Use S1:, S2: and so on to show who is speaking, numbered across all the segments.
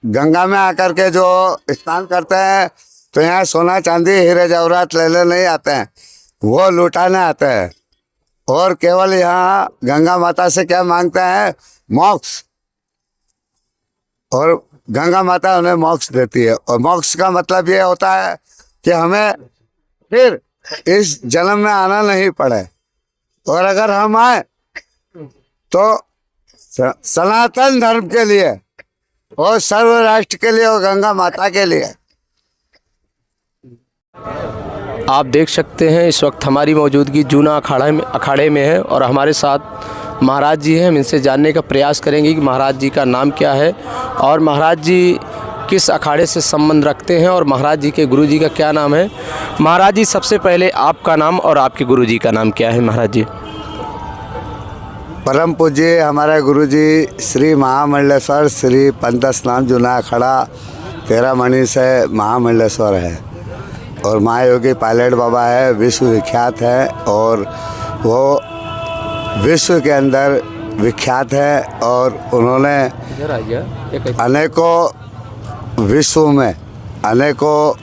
S1: गंगा में आकर के जो स्नान करते हैं तो यहाँ सोना चांदी हीरे जवाहरात लेने नहीं आते हैं, वो लुटाने आते हैं। और केवल यहाँ गंगा माता से क्या मांगते हैं? मोक्ष। और गंगा माता उन्हें मोक्ष देती है। और मोक्ष का मतलब ये होता है कि हमें फिर इस जन्म में आना नहीं पड़े, और अगर हम आए तो सनातन धर्म के लिए और सर्व राष्ट्र के लिए और गंगा माता के लिए।
S2: आप देख सकते हैं इस वक्त हमारी मौजूदगी जूना अखाड़े में है और हमारे साथ महाराज जी हैं। हम इनसे जानने का प्रयास करेंगे कि महाराज जी का नाम क्या है और महाराज जी किस अखाड़े से संबंध रखते हैं और महाराज जी के गुरु जी का क्या नाम है। महाराज जी, सबसे पहले आपका नाम और आपके गुरु जी का नाम क्या है महाराज जी?
S1: परम पूज्य हमारे गुरुजी श्री महामंडलेश्वर श्री पंत स्नान जूना अखाड़ा 13 मणि से महामंडलेश्वर है, और महायोगी पायलट बाबा है, विश्व विख्यात है, और वो विश्व के अंदर विख्यात है। और उन्होंने अनेकों विश्व में अनेकों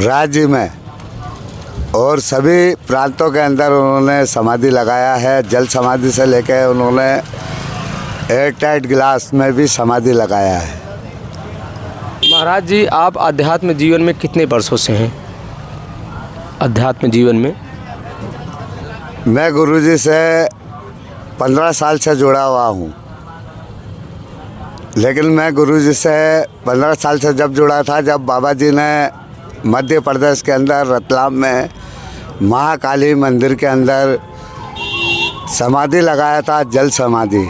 S1: राज्य में और सभी प्रांतों के अंदर उन्होंने समाधि लगाया है। जल समाधि से लेकर उन्होंने एयर टाइट गिलास में भी समाधि लगाया है।
S2: महाराज जी, आप आध्यात्म जीवन में कितने वर्षों से हैं? अध्यात्म जीवन में
S1: मैं गुरुजी से 15 साल से जुड़ा हुआ हूँ, लेकिन मैं गुरुजी से 15 साल से जब जुड़ा था, जब बाबा जी ने मध्य प्रदेश के अंदर रतलाम में महाकाली मंदिर के अंदर समाधि लगाया था, जल समाधि।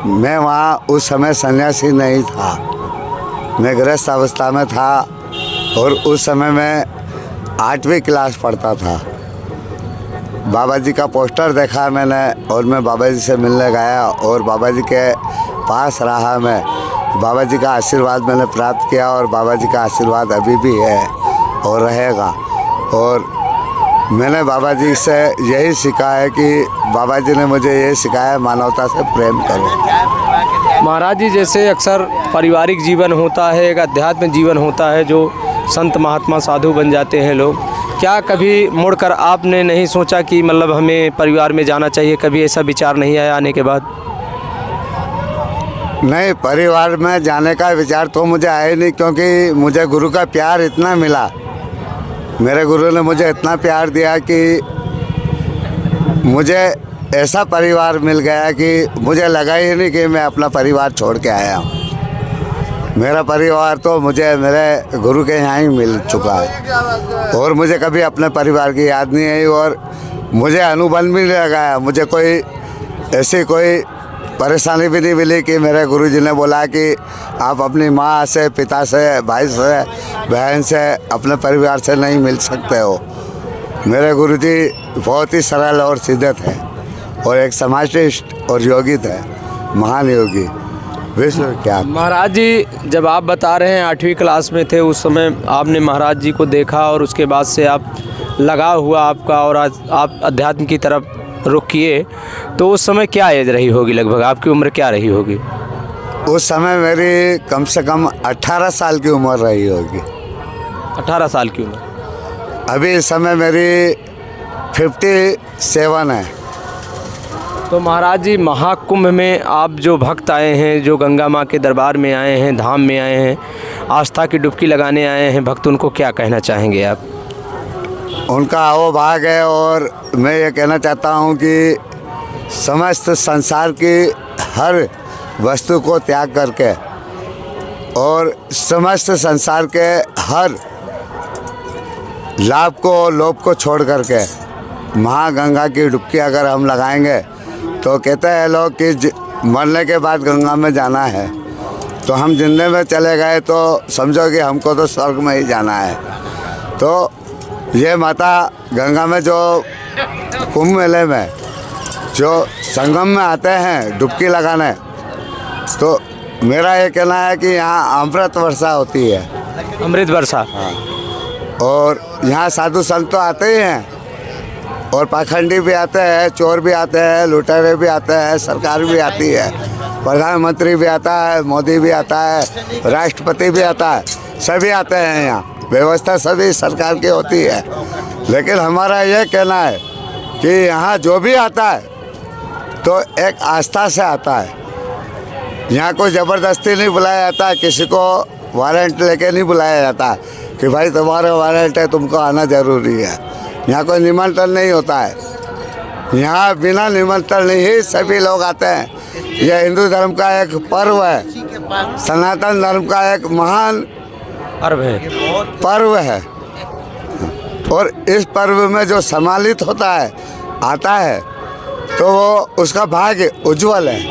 S1: मैं वहाँ उस समय सन्यासी नहीं था, मैं गृहस्थ अवस्था में था, और उस समय मैं 8वीं क्लास पढ़ता था। बाबा जी का पोस्टर देखा मैंने, और मैं बाबा जी से मिलने गया और बाबा जी के पास रहा। मैं बाबा जी का आशीर्वाद मैंने प्राप्त किया, और बाबा जी का आशीर्वाद अभी भी है और रहेगा। और मैंने बाबा जी से यही सीखा है कि बाबा जी ने मुझे ये सिखाया, मानवता से प्रेम करो।
S2: महाराज जी, जैसे अक्सर पारिवारिक जीवन होता है, एक अध्यात्म जीवन होता है, जो संत महात्मा साधु बन जाते हैं लोग, क्या कभी मुड़कर आपने नहीं सोचा कि मतलब हमें परिवार में जाना चाहिए? कभी ऐसा विचार नहीं आया आने के बाद?
S1: नहीं, परिवार में जाने का विचार तो मुझे आया नहीं, क्योंकि मुझे गुरु का प्यार इतना मिला, मेरे गुरु ने मुझे इतना प्यार दिया कि मुझे ऐसा परिवार मिल गया कि मुझे लगा ही नहीं कि मैं अपना परिवार छोड़ के आया हूँ। मेरा परिवार तो मुझे मेरे गुरु के यहाँ ही मिल चुका है, और मुझे कभी अपने परिवार की याद नहीं आई, और मुझे अनुभव भी नहीं लगाया। मुझे कोई ऐसी कोई परेशानी भी नहीं मिली कि मेरे गुरुजी ने बोला कि आप अपनी माँ से, पिता से, भाई से, बहन से, अपने परिवार से नहीं मिल सकते हो। मेरे गुरुजी बहुत ही सरल और सीधे थे, और एक समाजनिष्ठ और योगी थे, महान योगी, विश्व क्या।
S2: महाराज जी, जब आप बता रहे हैं 8वीं क्लास में थे, उस समय आपने महाराज जी को देखा, और उसके बाद से आप लगाव हुआ आपका, और आज आप अध्यात्म की तरफ रुख किए, तो उस समय क्या एज रही होगी? लगभग आपकी उम्र क्या रही होगी?
S1: उस समय मेरी कम से कम 18 साल की उम्र रही होगी।
S2: 18 साल की उम्र।
S1: अभी इस समय मेरी 57 है।
S2: तो महाराज जी, महाकुंभ में आप जो भक्त आए हैं, जो गंगा माँ के दरबार में आए हैं, धाम में आए हैं, आस्था की डुबकी लगाने आए हैं भक्त, उनको क्या कहना चाहेंगे आप?
S1: उनका आओ भाग है, और मैं ये कहना चाहता हूँ कि समस्त संसार की हर वस्तु को त्याग करके और समस्त संसार के हर लाभ को, लोभ को छोड़ करके महागंगा की डुबकी अगर हम लगाएंगे, तो कहते हैं लोग कि मरने के बाद गंगा में जाना है, तो हम जिंदे में चले गए तो समझो कि हमको तो स्वर्ग में ही जाना है। तो ये माता गंगा में जो कुंभ मेले में जो संगम में आते हैं डुबकी लगाने, तो मेरा ये कहना है कि यहाँ अमृत वर्षा होती है।
S2: अमृत वर्षा।
S1: हाँ। और यहाँ साधु संत तो आते ही हैं, और पाखंडी भी आते हैं, चोर भी आते हैं, लुटेरे भी आते हैं, सरकार भी आती है, प्रधानमंत्री भी आता है, मोदी भी आता है, राष्ट्रपति भी आता है, सभी आते हैं यहाँ। व्यवस्था सभी सरकार की होती है, लेकिन हमारा ये कहना है कि यहाँ जो भी आता है तो एक आस्था से आता है। यहाँ कोई ज़बरदस्ती नहीं बुलाया जाता है, किसी को वारंट लेके नहीं बुलाया जाता कि भाई तुम्हारा वारंट है, तुमको आना ज़रूरी है। यहाँ कोई निमंत्रण नहीं होता है। यहाँ बिना निमंत्रण ही सभी लोग आते हैं। यह हिंदू धर्म का एक पर्व है, सनातन धर्म का एक महान पर्व है। और इस पर्व में जो सम्मानित होता है, आता है, तो वो उसका भाग्य उज्जवल है।